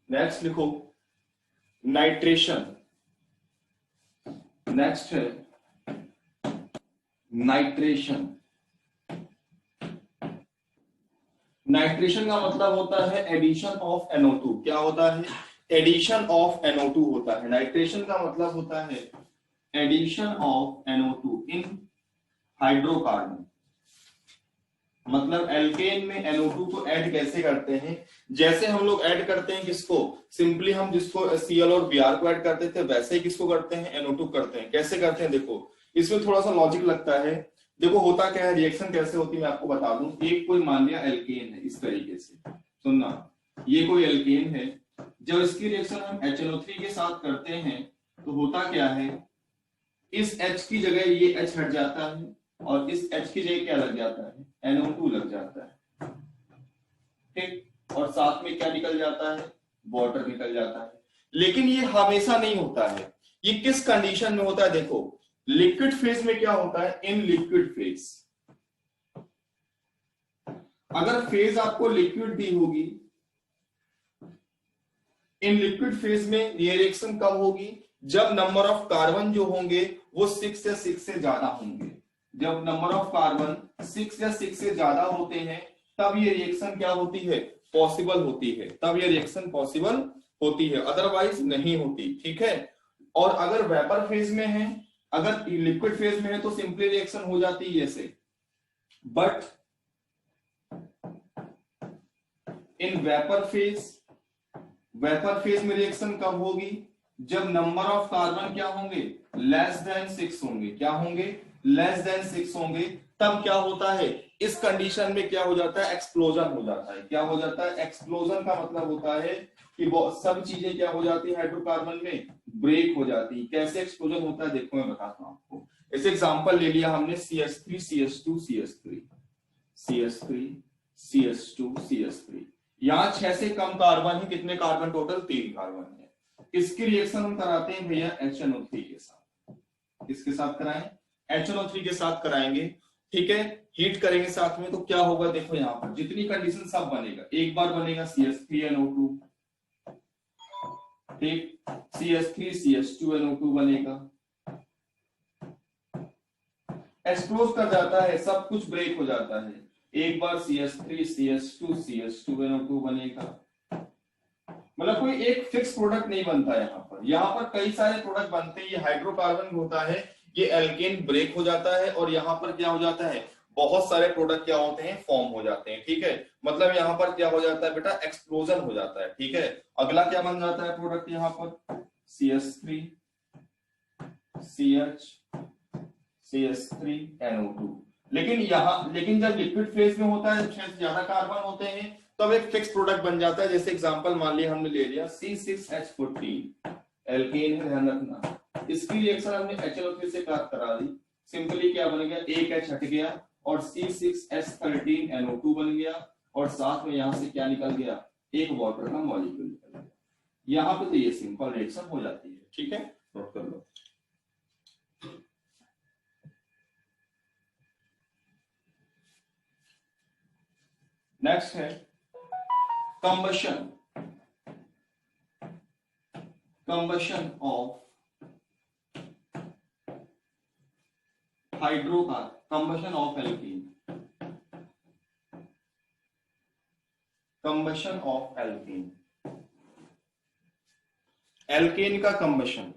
Next लिखो nitration. Next है nitration. Nitration का मतलब होता है एडिशन ऑफ NO2। क्या होता है? एडिशन ऑफ NO2 होता है। नाइट्रेशन का मतलब होता है addition of NO2 in hydrocarbon. मतलब एल्केन में NO2 को ऐड कैसे करते हैं? जैसे हम लोग ऐड करते हैं किसको? सिंपली हम जिसको Cl और Br को ऐड करते थे वैसे ही किसको करते हैं? NO2 करते हैं। कैसे करते हैं देखो, इसमें थोड़ा सा लॉजिक लगता है। देखो होता क्या है, रिएक्शन कैसे होती है मैं आपको बता दूं। एक कोई मान लिया एल्केन है, इस तरीके से सुनना, ये कोई एल्केन है। जब इसकी रिएक्शन हम HNO3 के साथ करते हैं तो होता क्या है, इस H की जगह ये H हट जाता है और इस H की जगह क्या लग जाता है? NO2 लग जाता है। ठीक, और साथ में क्या निकल जाता है? वाटर निकल जाता है। लेकिन ये हमेशा नहीं होता है। ये किस कंडीशन में होता है? देखो लिक्विड फेज में क्या होता है, इन लिक्विड फेज अगर फेज आपको लिक्विड दी होगी, इन लिक्विड फेज में ये रिएक्शन कब होगी? जब नंबर ऑफ कार्बन जो होंगे वो 6 या 6 से ज्यादा होंगे। जब नंबर ऑफ कार्बन 6 या 6 से ज्यादा होते हैं तब ये रिएक्शन क्या होती है? पॉसिबल होती है। तब ये रिएक्शन पॉसिबल होती है, अदरवाइज नहीं होती। ठीक है। और अगर वेपर फेज में है, अगर लिक्विड फेज में है तो सिंपली रिएक्शन हो जाती है ऐसे। बट इन वेपर फेज में रिएक्शन कब होगी? जब नंबर ऑफ कार्बन क्या होंगे? लेस देन 6 होंगे। क्या होंगे? लेस देन 6 होंगे। तब क्या होता है? इस कंडीशन में क्या हो जाता है? एक्सप्लोजन हो जाता है। क्या हो जाता है? एक्सप्लोजन का मतलब होता है कि सब चीजें क्या हो जाती है हाइड्रोकार्बन में? ब्रेक हो जाती है। कैसे एक्सप्लोजन होता है देखो मैं बताता हूं आपको। इस एग्जांपल ले लिया हमने CH3 CH2 CH3 CH3 CH2 CH3। यहाँ 6 से कम कार्बन है। कितने कार्बन टोटल? 3 कार्बन है। इसकी रिएक्शन हम कराते हैं भैया HNO3 के साथ। किसके साथ कराएं? HNO3 के साथ कराएंगे। ठीक है, हीट करेंगे साथ में तो क्या होगा देखो, यहाँ पर जितनी कंडीशन सब बनेगा। एक बार बनेगा CH3NO2, ठीक, CH3 CH2NO2 बनेगा। एक्सप्लोज कर जाता है, सब कुछ ब्रेक हो जाता है। एक बार CH3 CH2 CH2NO2 बनेगा। मतलब कोई एक फिक्स प्रोडक्ट नहीं बनता यहाँ पर। यहाँ पर कई सारे प्रोडक्ट बनते हैं। ये हाइड्रोकार्बन होता है, ये एल्केन ब्रेक हो जाता है और यहाँ पर क्या हो जाता है? बहुत सारे प्रोडक्ट क्या होते हैं? फॉर्म हो जाते हैं। ठीक है, मतलब यहाँ पर क्या हो जाता है बेटा? एक्सप्लोजन हो जाता है। ठीक है, अगला क्या बन जाता है प्रोडक्ट यहाँ पर? CH3 CH CH3NO2। लेकिन जब लिक्विड फेज में होता है, 6 से ज्यादा कार्बन होते हैं, तब एक फिक्स प्रोडक्ट बन जाता है। जैसे एग्जांपल मान लिया हमने ले लिया C6H14 एल्केन है, ध्यान रखना। इसकी रिएक्शन हमने HNO3 से करा दी। सिंपली क्या बन गया? एक H हट गया और C6H13NO2 बन गया और साथ में यहां से क्या निकल गया? एक वाटर का मॉलिक्यूल निकल गया। यहाँ पे तो ये सिंपल रिएक्शन हो जाती है। ठीक है, नोट कर लो। नेक्स्ट है combustion of hydrocarbon, combustion of alkene, combustion of alkene, alkane का कंबशन।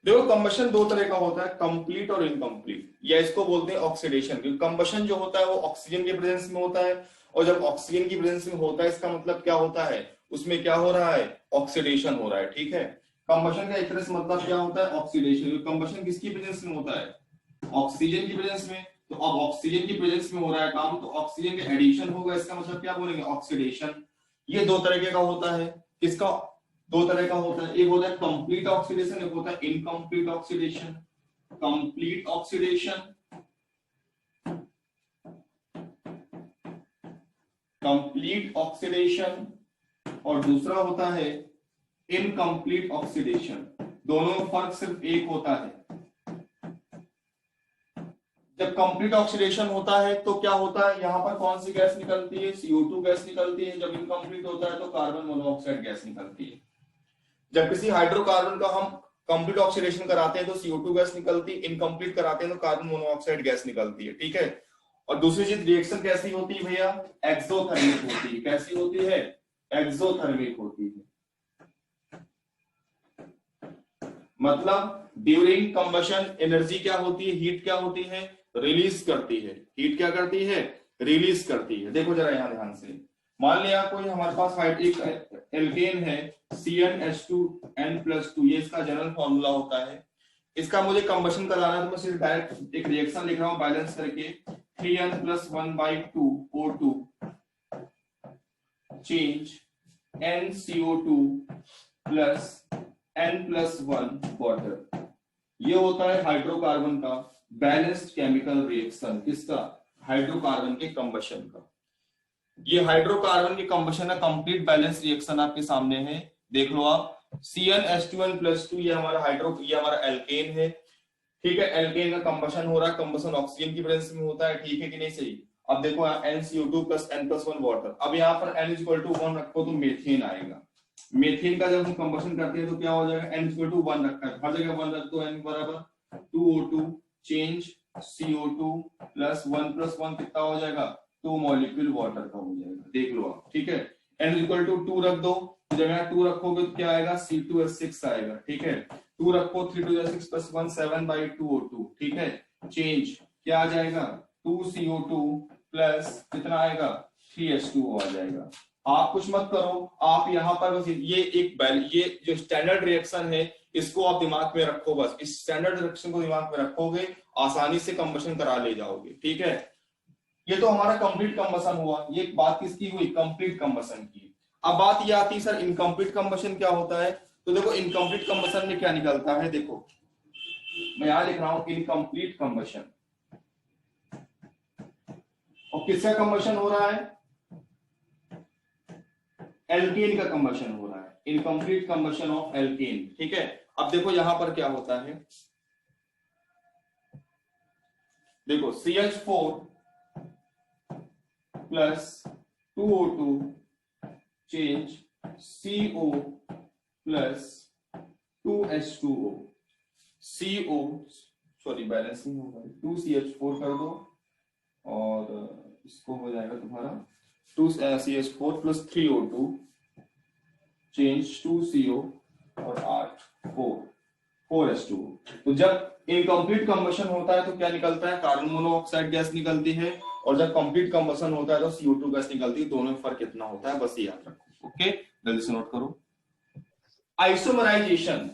देखो कंबशन दो तरह का होता है, कंप्लीट और इनकम्प्लीट, या इसको बोलते हैं ऑक्सीडेशन। क्योंकि कंबशन जो होता है वो ऑक्सीजन के प्रेजेंस में होता है, और जब ऑक्सीजन की प्रेजेंस में होता है इसका मतलब क्या होता है? उसमें क्या हो रहा है? ऑक्सीडेशन हो रहा है। ठीक है, कंबशन का एक तरह से मतलब क्या होता है? ऑक्सीडेशन। कंबशन किसकी प्रेजेंस में होता है? ऑक्सीजन की प्रेजेंस में। तो अब ऑक्सीजन की प्रेजेंस में हो रहा है काम, तो ऑक्सीजन का एडिशन होगा, इसका मतलब क्या बोलेंगे? ऑक्सीडेशन। ये दो तरीके का होता है। किसका? दो तरह का होता है। एक होता है कंप्लीट ऑक्सीडेशन, एक होता है incomplete oxidation. Complete oxidation, complete oxidation, और दूसरा होता है इनकम्प्लीट ऑक्सीडेशन। दोनों में फर्क सिर्फ एक होता है, जब कंप्लीट ऑक्सीडेशन होता है तो क्या होता है, यहाँ पर कौन सी गैस निकलती है, CO2 गैस निकलती है। जब इनकम्प्लीट होता है तो कार्बन मोनोऑक्साइड गैस निकलती है। जब किसी हाइड्रोकार्बन का हम कंप्लीट ऑक्सीडेशन कराते हैं तो CO2 गैस निकलती है, इनकम्प्लीट कराते हैं तो कार्बन मोनोऑक्साइड गैस निकलती है। ठीक है। और दूसरी चीज, रिएक्शन कैसी होती है भैया, एक्सोथर्मिक होती है। कैसी होती है, एक्सोथर्मिक होती है। मतलब ड्यूरिंग कंबशन एनर्जी क्या होती है, हीट क्या होती है, रिलीज करती है। हीट क्या करती है, रिलीज करती है। देखो जरा यहां ध्यान से, मान लिया कोई हमारे पास एक एल्केन है CnH2n+2, ये इसका जनरल फॉर्मूला होता है। इसका मुझे कंबशन कराना है तो मैं सिर्फ डायरेक्ट एक रिएक्शन लिख रहा हूं बैलेंस करके, 3n+1/2 O2 change NCO2 plus N+1 water. ये होता है हाइड्रोकार्बन का बैलेंस्ड केमिकल रिएक्शन। किसका, हाइड्रोकार्बन के कंबशन का। ये हाइड्रोकार्बन के कंबशन का कंप्लीट बैलेंस रिएक्शन आपके सामने है, देख लो आप। CnH2n+2 ये हमारा एल्केन है। ठीक है, एल्केन का कंबशन हो रहा है, कंबशन ऑक्सीजन की प्रेजेंस में होता है। ठीक है कि नहीं, सही। अब देखो NCO2 प्लस N+1 वाटर। अब यहाँ पर N=1 रखो तो मेथेन आएगा। मेथेन का जब हम कंबशन करते हैं तो क्या हो जाएगा, N=1 रखा है, हर जगह 1 रख दो, N बराबर 2O2 चेंज CO2 प्लस 1+1 कितना हो जाएगा, 2 मॉलिक्यूल वाटर का हो जाएगा। देख लो आप। ठीक है, N=2 रख दो, जब यहाँ 2 रखोगे तो क्या आएगा, C2H6 आएगा। ठीक है, 2 रखो, 3 + 6 + 1 7/2O2। ठीक है, चेंज क्या आ जाएगा, 2CO2 प्लस कितना आएगा, 3H2O आ जाएगा। आप कुछ मत करो, आप यहाँ पर बस ये जो स्टैंडर्ड रिएक्शन है इसको आप दिमाग में रखो। बस इस स्टैंडर्ड रिएक्शन को दिमाग में रखोगे, आसानी से कंबशन करा ले जाओगे। ठीक है, ये तो हमारा कंप्लीट कंबशन हुआ। ये बात किसकी हुई, कंप्लीट कंबशन की। अब बात ये आती है सर इनकम्प्लीट कंबशन क्या होता है। तो देखो इनकम्प्लीट कंबशन में क्या निकलता है, देखो मैं यहां लिख रहा हूं इनकम्प्लीट कंबशन। और किसका कंबशन हो रहा है, एल्केन का कंबशन हो रहा है, इनकम्प्लीट कंबशन ऑफ एल्केन। ठीक है, अब देखो यहां पर क्या होता है, देखो CH4 plus 2O2 change CO plus 2H2O। CO sorry balancing होगा, 2CH4 कर दो और इसको हो जाएगा तुम्हारा 2CH4 plus 3O2 change 2CO और 4H2O। तो जब इनकम्प्लीट कंबशन होता है तो क्या निकलता है, कार्बन मोनोऑक्साइड गैस निकलती है। और जब कंप्लीट कंबशन होता है तो CO2 गैस निकलती है। दोनों में फर्क कितना होता है, बस ये याद रखो। ओके, जल्दी से नोट करो। आइसोमराइजेशन,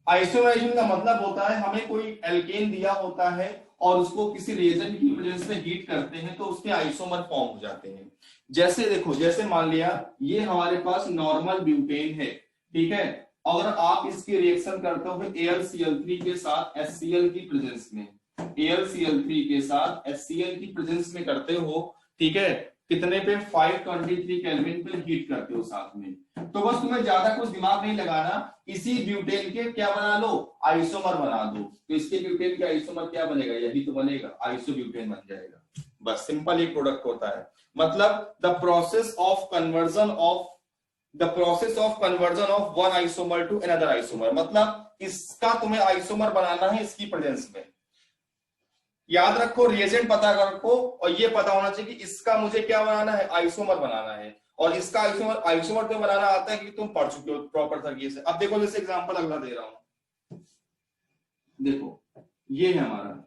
आइसोमराइजेशन का मतलब होता है हमें कोई एल्केन दिया होता है और उसको किसी रिएजेंट की वजह से हीट करते हैं तो उसके आइसोमर फॉर्म हो जाते हैं। जैसे देखो, जैसे मान लिया ये हमारे पास नॉर्मल ब्यूटेन है। ठीक है, अगर आप इसकी रिएक्शन करते हो AlCl3 के साथ HCl की प्रेजेंस में, AlCl3 के साथ HCl की प्रेजेंस में करते हो। ठीक है, कितने पे, 523 केल्विन पे हीट करते हो साथ में। तो बस तुम्हें ज्यादा कुछ दिमाग नहीं लगाना, इसी ब्यूटेन के क्या बना लो, आइसोमर बना दो। तो इसके ब्यूटेन के आइसोमर क्या बनेगा, यही तो बनेगा, आइसोब्यूटेन बन जाएगा। बस सिंपल एक प्रोडक्ट होता है। मतलब the process of conversion of one isomer to another isomer, मतलब इसका तुम्हें आइसोमर बनाना है इसकी प्रेजेंस में। याद रखो, रिएजेंट पता रखो और ये पता होना चाहिए कि इसका मुझे क्या बनाना है, आइसोमर बनाना है। और इसका आइसोमर तुम्हें बनाना आता है कि तुम पढ़ चुके हो प्रॉपर तरीके से। अब देखो जैसे एग्जांपल अगला दे रहा हूं, देखो ये है हमारा।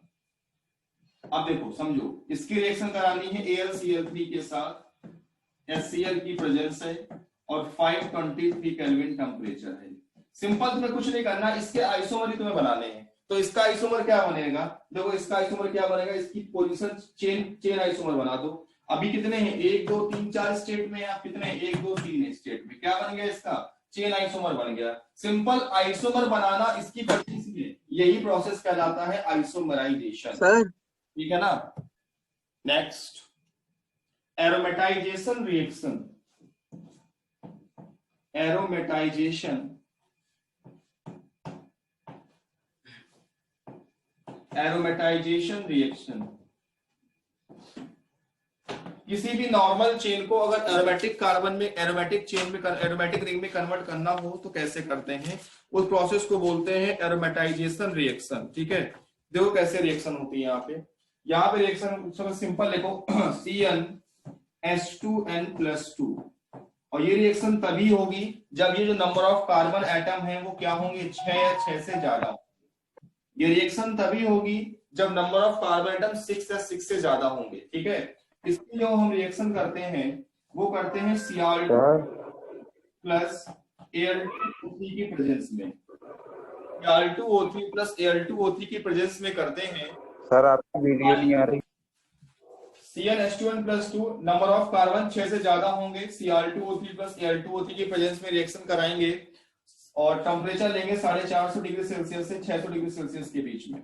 अब देखो समझो, इसकी रिएक्शन करानी है AlCl3 के साथ, HCl की प्रेजेंस है और 523 केल्विन टेम्परेचर है। सिंपल, तुम्हें कुछ नहीं करना, इसके आइसोमर ही तुम्हें बनाने हैं। तो इसका आइसोमर क्या बनेगा, देखो इसका आइसोमर क्या बनेगा, इसकी पोजीशन चेन आइसोमर बना दो। अभी कितने हैं, 1 2 3 4 स्टेट में, आप कितने, 1 2 3 स्टेट में, क्या बन गया, इसका चेन आइसोमर बन गया। सिंपल, आइसोमर बनाना इसकी प्रेजेंस में, यही प्रोसेस कहलाता है आइसोमराइजेशन। सर ठीक है ना। Next, aromatisation reaction. Aromatisation reaction किसी भी नॉर्मल चेन को अगर एरोमेटिक कार्बन में, एरोमेटिक चेन में, एरोमेटिक रिंग में कन्वर्ट करना हो तो कैसे करते हैं, उस प्रोसेस को बोलते हैं एरोमेटाइजेशन रिएक्शन। ठीक है, देखो कैसे रिएक्शन होती है यहाँ पे रिएक्शन चलो सिंपल लिखो CnH2n+2, और ये रिएक्शन तभी होगी जब ये जो नंबर ऑफ कार्बन एटम है वो क्या होंगे, 6 या 6 से ज्यादा। ये रिएक्शन तभी होगी जब नंबर ऑफ कार्बन एटम 6 या 6 से ज्यादा होंगे। ठीक है, इसकी जो हम रिएक्शन करते हैं वो करते हैं Cr2 प्लस Al2O3 की प्रेजेंस में, Cr2O3 प्लस Al2O3 की प्रेजेंस में करते हैं। सर आपकी वीडियो नहीं आ रही। CnH2n+2 नंबर ऑफ कार्बन 6 से ज्यादा होंगे, Cr2O3 प्लस Al2O3 की प्रेजेंस में रिएक्शन कराएंगे और टेम्परेचर लेंगे 450 डिग्री सेल्सियस से 600 डिग्री सेल्सियस के बीच में।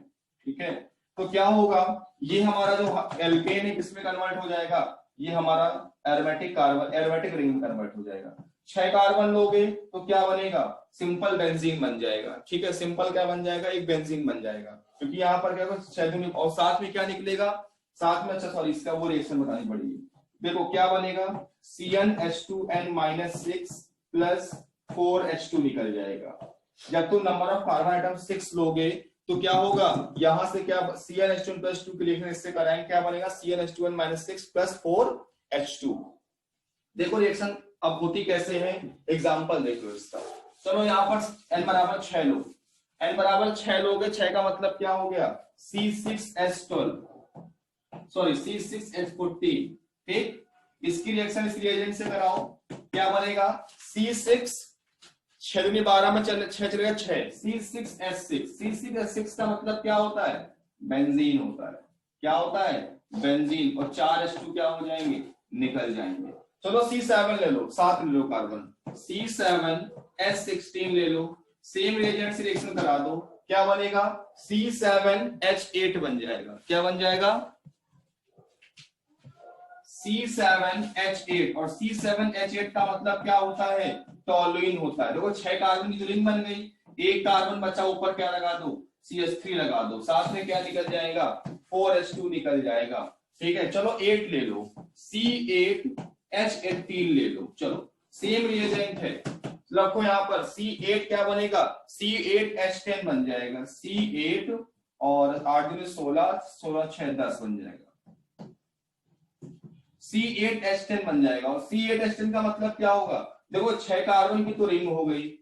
ठीक है, तो क्या होगा, ये हमारा जो एल्केन है किसमें कन्वर्ट हो जाएगा, ये हमारा एरोमेटिक कार्बन, एरोमेटिक रिंग में कन्वर्ट हो जाएगा। 6 कार्बन लोगे तो क्या बनेगा, सिंपल बेंजीन बन जाएगा। ठीक है, सिंपल क्या बन जाएगा, एक बेंजीन बन जाएगा, क्योंकि यहाँ पर क्या 6 और साथ में क्या निकलेगा, साथ में, अच्छा सॉरी इसका वो रिएक्शन बतानी पड़ेगी। देखो क्या बनेगा, CnH2n-6 प्लस 4H2 निकल जाएगा। जब तुम नंबर ऑफ कार्बन आइटम 6 लोगे तो क्या होगा, यहां से क्या CnH2n+2 के रिएक्शन इससे कराएंगे, क्या बनेगा CnH2n-6 प्लस 4H2। देखो रिएक्शन अब होती कैसे है, एग्जांपल देखो इसका। चलो यहाँ पर n बराबर 6 लो, n बराबर 6 लोगे, 6 का मतलब क्या हो गया C6H12, सॉरी C6H14। ठीक, इसकी रिएक्शन इस रिएजेंट से कराओ, क्या बनेगा C6, 6 दूनी 12 में 6 चलेगा 6, C6H6। C6H6 का मतलब क्या होता है, बेंजीन होता है। क्या होता है, बेंजीन, और 4H2 क्या हो जाएंगे, निकल जाएंगे। चलो C7 ले लो, 7 ले लो कार्बन, C7H16 ले लो, सेम रिएजेंट से रिएक्शन करा दो, क्या बनेगा C7H8 बन जाएगा। क्या बन जाएगा, C7H8, और C7H8 का मतलब क्या होता है, टॉलुइन होता है। देखो 6 कार्बन की रिंग बन गई, एक कार्बन बचा, ऊपर क्या लगा दो, CH3 लगा दो, साथ में क्या निकल जाएगा, 4H2 निकल जाएगा। ठीक है, चलो 8 ले लो, C8H18 ले लो, चलो सेम रिएजेंट है, रखो यहाँ पर C8 क्या बनेगा, C8H10 बन जाएगा, C8 और 8 दूनी 16, 16 6 10 बन जाएगा, C8H10 बन जाएगा। और C8H10 का मतलब क्या होगा, देखो 6 कार्बन की तो रिंग हो गई,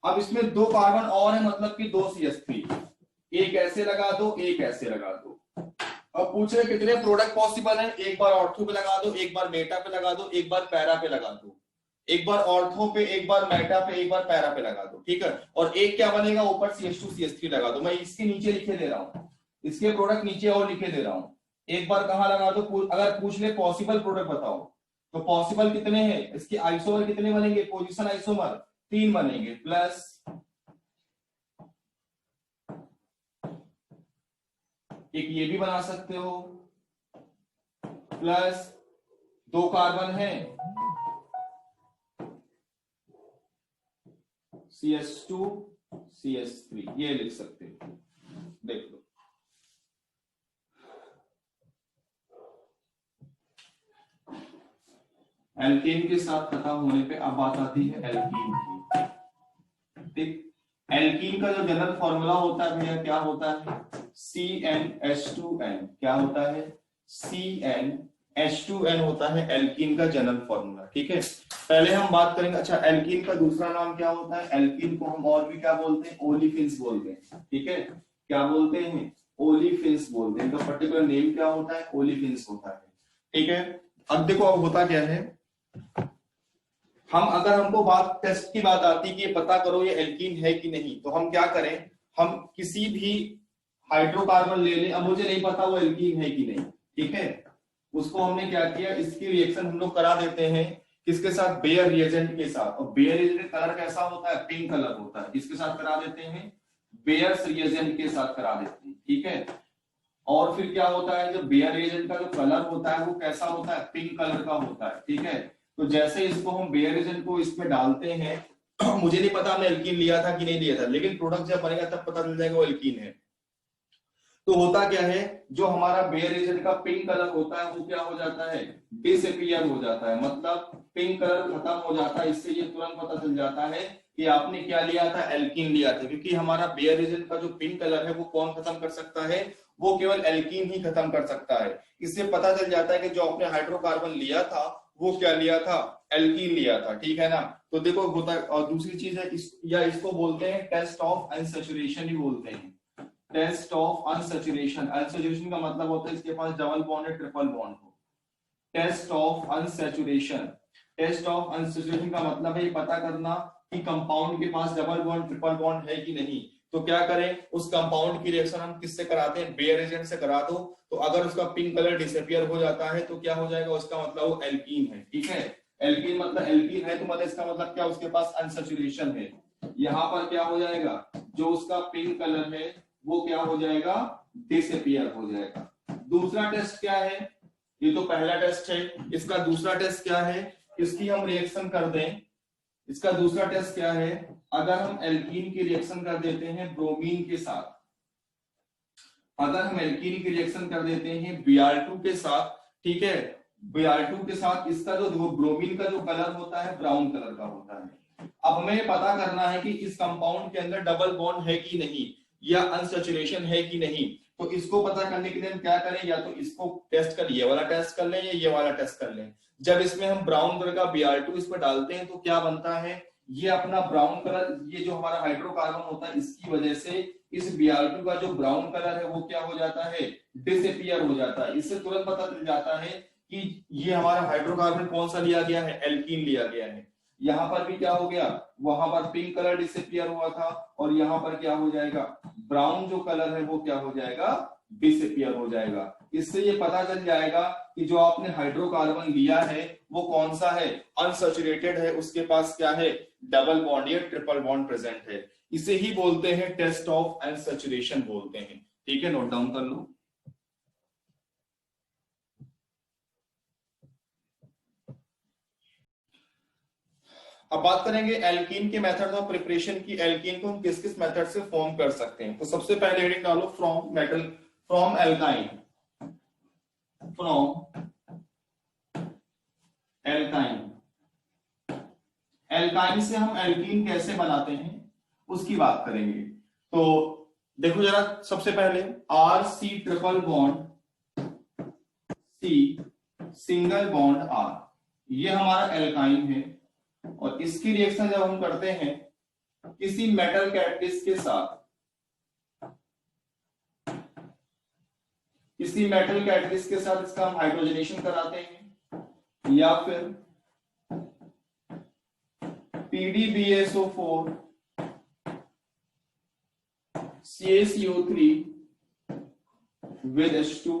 अब इसमें 2 कार्बन और है, मतलब कि 2 CH3, एक ऐसे लगा दो, एक ऐसे लगा दो। अब पूछ रहे कितने प्रोडक्ट पॉसिबल है, एक बार ऑर्थो पे लगा दो, एक बार मेटा पे लगा दो, एक बार पैरा पे लगा दो, एक बार ऑर्थो पे, एक बार मेटा पे, एक बार पैरा पे लगा दो। ठीक है, और एक क्या बनेगा, ऊपर CH2 CH3 लगा दो। मैं इसके नीचे लिखे दे रहा हूँ, इसके प्रोडक्ट नीचे और लिखे दे रहा हूँ। एक बार कहां लगा दो, अगर पूछ ले पॉसिबल प्रोडक्ट बताओ, तो पॉसिबल कितने हैं, इसके आइसोमर कितने बनेंगे, पोजीशन आइसोमर 3 बनेंगे, प्लस एक ये भी बना सकते हो, प्लस 2 कार्बन है, CH2 CH3, ये लिख सकते हो। देख लो, एल्कीन के साथ खत्म होने पे अब बात आती है एल्कीन की। ठीक, एल्कीन का जो जनरल फॉर्मूला होता है भैया क्या होता है, CnH2n, क्या होता है CnH2n होता है एल्कीन का जनरल फॉर्मूला। ठीक है, पहले हम बात करेंगे, अच्छा एल्कीन का दूसरा नाम क्या होता है, एल्कीन को हम और भी क्या बोलते हैं, ओलिफिन्स बोलते हैं। ठीक है, क्या बोलते हैं, ओलिफिन्स बोलते हैं, इनका पर्टिकुलर नेम क्या होता है, ओलिफिन्स होता है। ठीक है, अब देखो अब होता क्या है, हम अगर हमको बात टेस्ट की बात आती कि पता करो ये एल्कीन है कि नहीं, तो हम क्या करें, हम किसी भी हाइड्रोकार्बन ले लें, अब मुझे नहीं पता वो एल्कीन है कि नहीं। ठीक है, उसको हमने क्या किया, इसकी रिएक्शन हम लोग करा देते हैं किसके साथ, बेयर रिएजेंट के साथ। और बेयर रिएजेंट का कलर कैसा होता है, पिंक कलर होता है, किसके साथ करा देते हैं, बेयर रिएजेंट के साथ करा देते हैं। ठीक है, और फिर क्या होता है, जो बेयर रिएजेंट का जो कलर होता है वो कैसा होता है, पिंक कलर का होता है। ठीक है, तो जैसे इसको हम बेयर एजेंट को इसमें डालते हैं मुझे नहीं पता हमने एल्कीन लिया था कि नहीं लिया था, लेकिन प्रोडक्ट जब बनेगा तब पता चल जाएगा वो एल्कीन है। तो होता क्या है, जो हमारा बेयर एजेंट का पिंक कलर होता है वो क्या हो जाता है, डिसअपीयर हो जाता है, मतलब पिंक कलर खत्म हो जाता है। इससे ये तुरंत पता चल जाता है कि आपने क्या लिया था, एल्कीन लिया था, क्योंकि हमारा बेयर एजेंट का जो पिंक कलर है वो कौन खत्म कर सकता है, वो केवल एल्कीन ही खत्म कर सकता है। इससे पता चल जाता है कि जो आपने हाइड्रोकार्बन लिया था वो क्या लिया था, एल्कीन लिया था, ठीक है ना। तो देखो होता है। और दूसरी चीज है इसको बोलते हैं टेस्ट ऑफ अनसैचुरेशन ही बोलते हैं, टेस्ट ऑफ अनसैचुरेशन। अनसैचुरेशन का मतलब होता है इसके पास डबल बॉन्ड या ट्रिपल बॉन्ड हो। Test of unsaturation, test of unsaturation का मतलब है ये पता करना कि कंपाउंड के पास डबल बॉन्ड ट्रिपल बॉन्ड है कि नहीं। तो क्या करें, उस कंपाउंड की रिएक्शन हम किससे कराते हैं, बेयर एजेंट से करा दो। तो अगर उसका पिंक कलर डिसअपीयर हो जाता है तो क्या हो जाएगा, उसका मतलब वो एल्कीन है, ठीक है। एल्कीन मतलब एल्कीन है तो मतलब इसका मतलब क्या, उसके पास अनसैचुरेशन है। यहाँ पर क्या हो जाएगा, जो उसका पिंक कलर है वो क्या हो जाएगा, डिसअपीयर हो जाएगा। दूसरा टेस्ट क्या है, ये तो पहला टेस्ट है, इसका दूसरा टेस्ट क्या है, इसकी हम रिएक्शन कर दें। इसका दूसरा टेस्ट क्या है, अगर हम एल्कीन की रिएक्शन कर देते हैं ब्रोमीन के साथ, अगर हम एल्कीन की रिएक्शन कर देते हैं Br2 के साथ, ठीक है, Br2 के साथ, इसका जो ब्रोमीन का जो कलर होता है ब्राउन कलर का होता है। अब हमें पता करना है कि इस कंपाउंड के अंदर डबल बॉन्ड है कि नहीं, या अनसैचुरेशन है कि नहीं। तो इसको पता करने के लिए हम क्या करें, या तो इसको टेस्ट कर, ये वाला टेस्ट कर लें या ये वाला टेस्ट कर लें। जब इसमें हम ब्राउन कलर का Br2 इस पर डालते हैं तो क्या बनता है, ये अपना ब्राउन कलर, ये जो हमारा हाइड्रोकार्बन होता है इसकी वजह से इस Br2 का जो ब्राउन कलर है वो क्या हो जाता है, डिसअपीयर हो जाता है। इससे तुरंत पता चल जाता है कि ये हमारा हाइड्रोकार्बन कौन सा लिया गया है, एल्कीन लिया गया है। यहाँ पर भी क्या हो गया, वहां पर पिंक कलर डिसअपीयर हुआ था, और यहाँ पर क्या हो जाएगा, ब्राउन जो कलर है वो क्या हो जाएगा, डिसअपीयर हो जाएगा। इससे ये पता चल जाएगा कि जो आपने हाइड्रोकार्बन लिया है वो कौन सा है, अनसैचुरेटेड है, उसके पास क्या है, डबल बॉन्ड या ट्रिपल बॉन्ड प्रेजेंट है। इसे ही बोलते हैं टेस्ट ऑफ अनसैचुरेशन बोलते हैं, ठीक है, नोट डाउन कर लो। अब बात करेंगे एल्कीन के मेथड ऑफ प्रिपरेशन की, एल्कीन को हम किस किस मेथड से फॉर्म कर सकते हैं। तो सबसे पहले हेडिंग डालो from metal, from alkyne, from alkyne. Alkyne से हम एल्कीन कैसे बनाते हैं उसकी बात करेंगे। तो देखो जरा, सबसे पहले R C triple bond C single bond R, ये हमारा एल्काइन है। और इसकी रिएक्शन जब हम करते हैं किसी मेटल कैटलिस्ट के साथ, किसी मेटल कैटलिस्ट के साथ इसका हम हाइड्रोजनेशन कराते हैं, या फिर PdBSO4 CaCO3 with H2,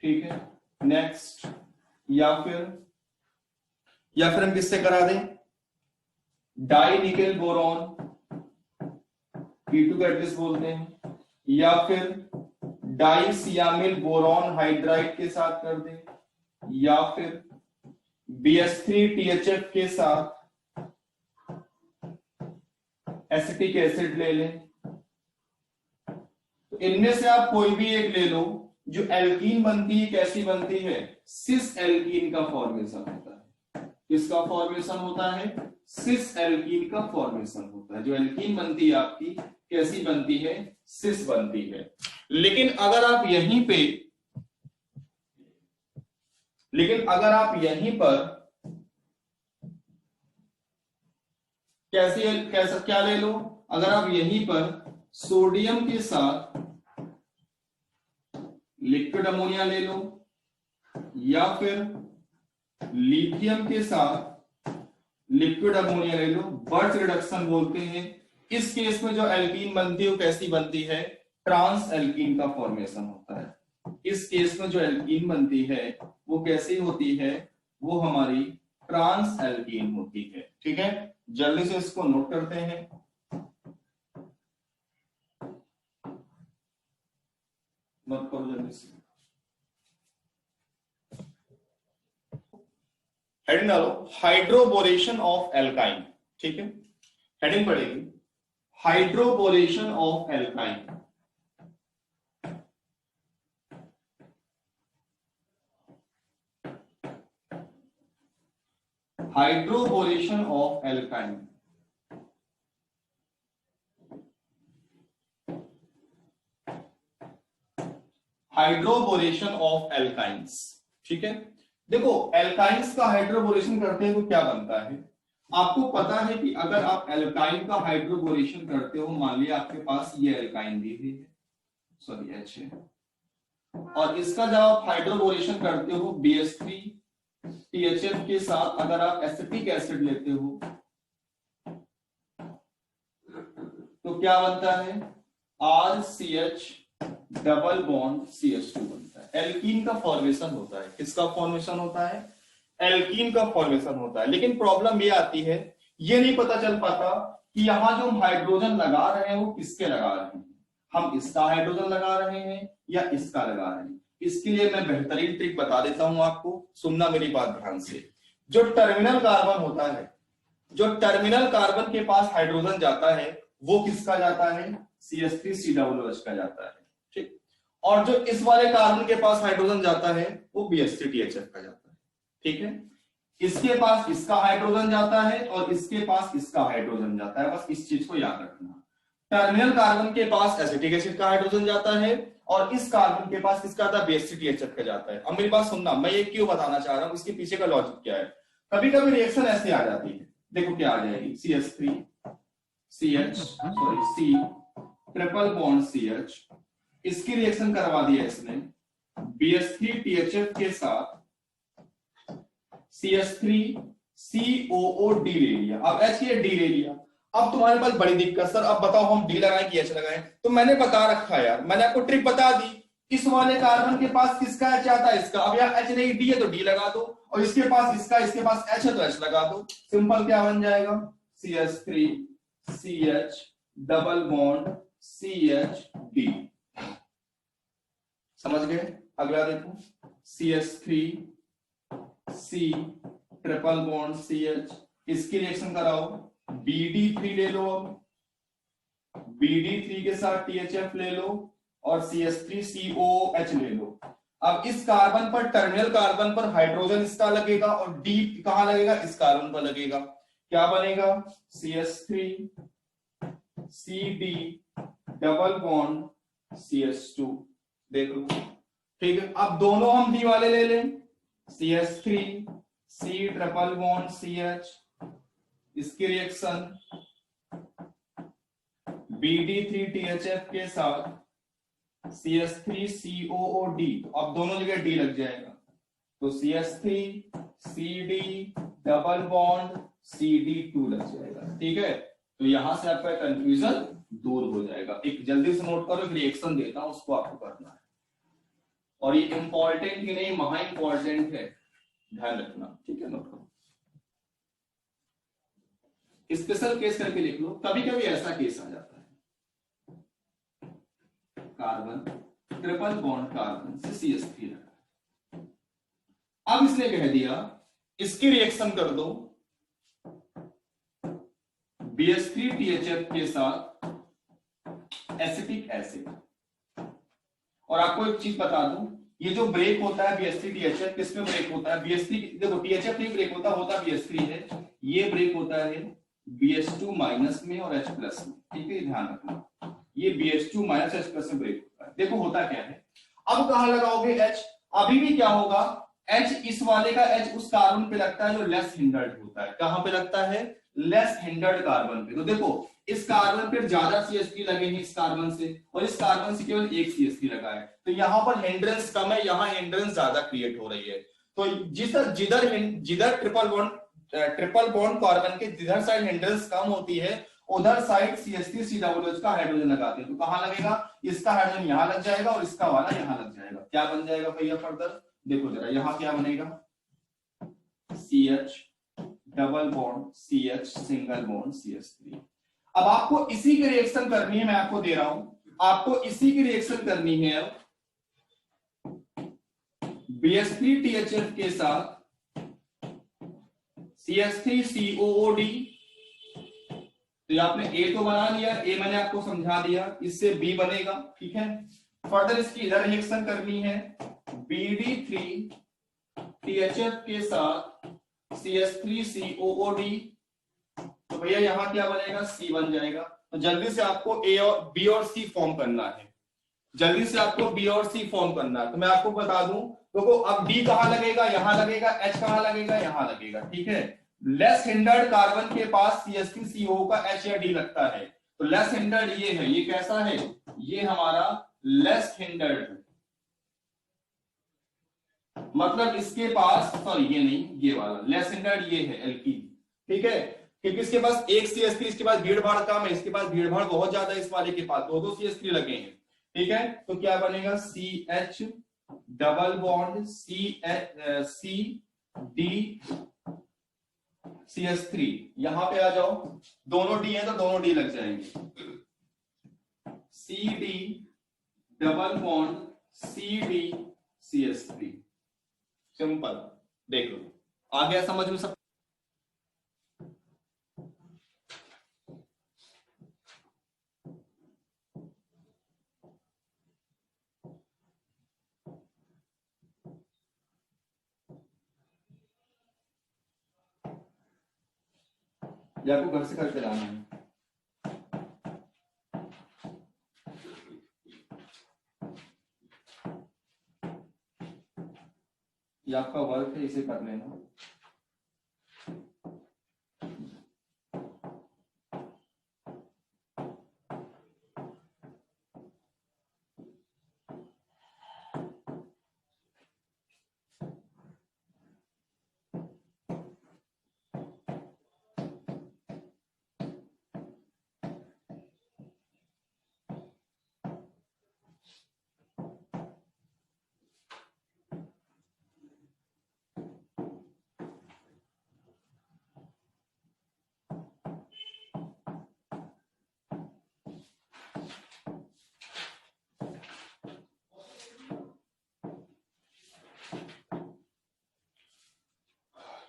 ठीक है। नेक्स्ट, या फिर हम किससे करा दें, die nickel boron P2 catalyst बोलते हैं, या फिर डाई सियामिल बोरॉन हाइड्राइड के साथ कर दें, या फिर BH3THF के साथ एसिटिक एसिड ले लें। तो इनमें से आप कोई भी एक ले लो। जो एल्कीन बनती है कैसी बनती है, सिस एल्कीन का फॉर्मेशन होता है। किसका फॉर्मेशन होता है, सिस एल्कीन का फॉर्मेशन होता है। जो एल्कीन बनती है आपकी कैसी बनती है, सिस बनती है। लेकिन अगर आप यहीं पर कैसा क्या ले लो, अगर आप यहीं पर सोडियम के साथ लिक्विड अमोनिया ले लो, या फिर लिथियम के साथ लिक्विड अमोनिया ले लो, बर्च रिडक्शन बोलते हैं। इस केस में जो एल्कीन बनती है वो कैसी बनती है, ट्रांस एल्कीन का फॉर्मेशन होता है। इस केस में जो एल्कीन बनती है वो कैसी होती है, वो हमारी ट्रांस एल्कीन होती है, ठीक है। जल्दी से इसको नोट करते हैं। नोट करो जल्दी से, हेडिंग डालो हाइड्रोबोरेशन ऑफ एल्काइन, ठीक है। हेडिंग पड़ेगी hydroboration of alkyne. Hydroboration of alkyne, hydroboration of alkynes. ठीक है, देखो एल्काइंस का हाइड्रोबोरेशन करते हैं तो क्या बनता है, आपको पता है कि अगर आप एल्काइन का हाइड्रोबोरेशन करते हो, मान लिया आपके पास ये एल्काइन दी हुई है, सॉरी एच है, और इसका जब आप हाइड्रोबोरेशन करते हो BH3 THF के साथ, अगर आप एसिटिक एसिड लेते हो तो क्या बनता है, RCH डबल बॉन्ड CH2 बनता है। एल्कीन का फॉर्मेशन होता है, किसका फॉर्मेशन होता है, एल्कीन का फॉर्मेशन होता है। लेकिन प्रॉब्लम ये आती है, ये नहीं पता चल पाता कि यहां जो हम हाइड्रोजन लगा रहे हैं वो किसके लगा रहे हैं, हम इसका हाइड्रोजन लगा रहे हैं या इसका लगा रहे हैं। इसके लिए मैं बेहतरीन ट्रिक बता देता हूं आपको, सुनना मेरी बात ध्यान से। जो टर्मिनल कार्बन होता है, जो टर्मिनल कार्बन के पास हाइड्रोजन जाता है वो किसका जाता है, CH3COOH का जाता है। ठीक, और जो इस वाले कार्बन के पास हाइड्रोजन जाता है वो BH3THF का जाता है। ठीक है, इसके पास इसका हाइड्रोजन जाता है और इसके पास इसका हाइड्रोजन जाता है, बस इस चीज को याद रखना। टर्मिनल कार्बन के पास एसिटिक एसिड का हाइड्रोजन जाता है और इस कार्बन के पास किसका आता है, BH3THF का जाता है। अब मेरी बात सुनना, मैं ये क्यों बताना चाह रहा हूं, इसके पीछे का लॉजिक क्या है। कभी कभी रिएक्शन ऐसे आ जाती है, देखो क्या आ जाएगी, CH3 CH sorry C triple bond CH, इसकी रिएक्शन करवा दिया इसने BH3THF के साथ CH3 COOD ले लिया, अब H ये D ले लिया। अब तुम्हारे पास बड़ी दिक्कत, सर अब बताओ हम D लगाएं कि H लगाएं, तो मैंने बता रखा है यार, मैंने आपको ट्रिक बता दी, इस वाले कार्बन के पास किसका H आता है, इसका। अब यार H नहीं D है तो D लगा दो, और इसके पास इसका, इसके पास H है तो H लगा दो। सिंपल क्या बन जाएगा, CH3 CH double bond CHD। समझ गए। अगला देखो CH3 C triple bond CH, इसकी रिएक्शन कराओ, BD3 ले लो, अब BD3 के साथ THF ले लो और CH3COOH ले लो। अब इस कार्बन पर, टर्मिनल कार्बन पर हाइड्रोजन इसका लगेगा और D कहां लगेगा, इस कार्बन पर लगेगा। क्या बनेगा, CH3 CD double bond CH2। देख लो, ठीक है। अब दोनों हम D वाले ले लें, CH3 C triple bond CH, इसकी रिएक्शन BD3THF के साथ CH3COOD, अब दोनों जगह D लग जाएगा, तो CH3 CD double bond CD2 लग जाएगा। ठीक है, तो यहां से आपका कंफ्यूजन दूर हो जाएगा। एक जल्दी से नोट करो, एक रिएक्शन देता हूं, उसको आपको करना है, और ये इंपॉर्टेंट ही नहीं महा इंपॉर्टेंट है, ध्यान रखना। ठीक है, नोट करो, स्पेशल केस करके लिख लो। कभी कभी ऐसा केस आ जाता है, कार्बन ट्रिपल बॉन्ड कार्बन से CH3 लगा, अब इसने कह दिया इसकी रिएक्शन कर दो BH3THF के साथ एसिटिक एसिड। और आपको एक चीज बता दूं, ये जो ब्रेक होता है BH3THF, किसमें ब्रेक होता है, BH3, देखो THF नहीं ब्रेक होता BH3 है, ये ब्रेक होता है BH2 माइनस में और H प्लस में। ठीक है, ध्यान रखना, ये BH2 माइनस H प्लस में ब्रेक होता है। देखो होता क्या है, अब कहां लगाओगे H, अभी भी क्या होगा, H इस वाले का H उस कार्बन पे लगता है जो लेस हिंडर्ड होता है। कहां पे लगता है, लेस हिंडर्ड कार्बन पे। तो देखो इस कार्बन पे ज्यादा CH3 लगे हैं इस कार्बन से, और इस कार्बन से केवल एक CH3 लगा है, तो यहां पर हिंड्रेंस कम है, यहां हिंड्रेंस ज्यादा क्रिएट हो रही है। तो जिधर ट्रिपल बॉन्ड कार्बन के जिधर साइड हिंड्रेंस कम होती है उधर साइड CH3COOH का हाइड्रोजन लगाते हैं। तो कहां लगेगा, इसका हाइड्रोजन यहां लग जाएगा और इसका वाला यहां लग जाएगा। क्या बन जाएगा भैया फर्दर, देखो जरा यहां क्या बनेगा, CH double bond CH single bond CH3। अब आपको इसी की रिएक्शन करनी है, मैं आपको दे रहा हूं, आपको इसी की रिएक्शन करनी है BH3THF के साथ CH3COOD। तो आपने A तो बना लिया, A मैंने आपको समझा दिया, इससे B बनेगा। ठीक है, फर्दर इसकी इधर रिएक्शन करनी है BD3THF के साथ CH3COOD, तो भैया यहाँ क्या बनेगा, C बन जाएगा। तो जल्दी से आपको A और B और C फॉर्म करना है, जल्दी से आपको B और C फॉर्म करना है। तो मैं आपको बता दूं, देखो अब D कहां लगेगा, यहां लगेगा, H कहां लगेगा, यहां लगेगा, ठीक है। लेस हिंडर्ड कार्बन के पास CH3CO का H या D लगता है, तो लेस हिंडर्ड ये है, ये कैसा है, ये हमारा लेस हिंडर्ड, मतलब इसके पास, सॉरी ये नहीं, ये वाला लेस हिंडर्ड ये है एल्कीन, ठीक है, क्योंकि इसके पास एक CH3, इसके पास भीड़ भाड़ कम है, इसके पास भीड़ भाड़ बहुत ज्यादा है, इस वाले के पास दो CH3 लगे हैं, ठीक है। तो क्या बनेगा, CH double bond CD CH3, यहां पे आ जाओ, दोनों D है तो दोनों D लग जाएंगे, CD double bond CD CH3, simple, देख लो आ गया समझ में सब। या आपको घर से करके लाना है, ये आपका वर्क है, इसे कर लेना।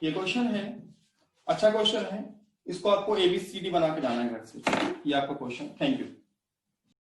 ये क्वेश्चन है, अच्छा क्वेश्चन है, इसको आपको ABCD बना के जाना है घर से, ये आपका क्वेश्चन। Thank you.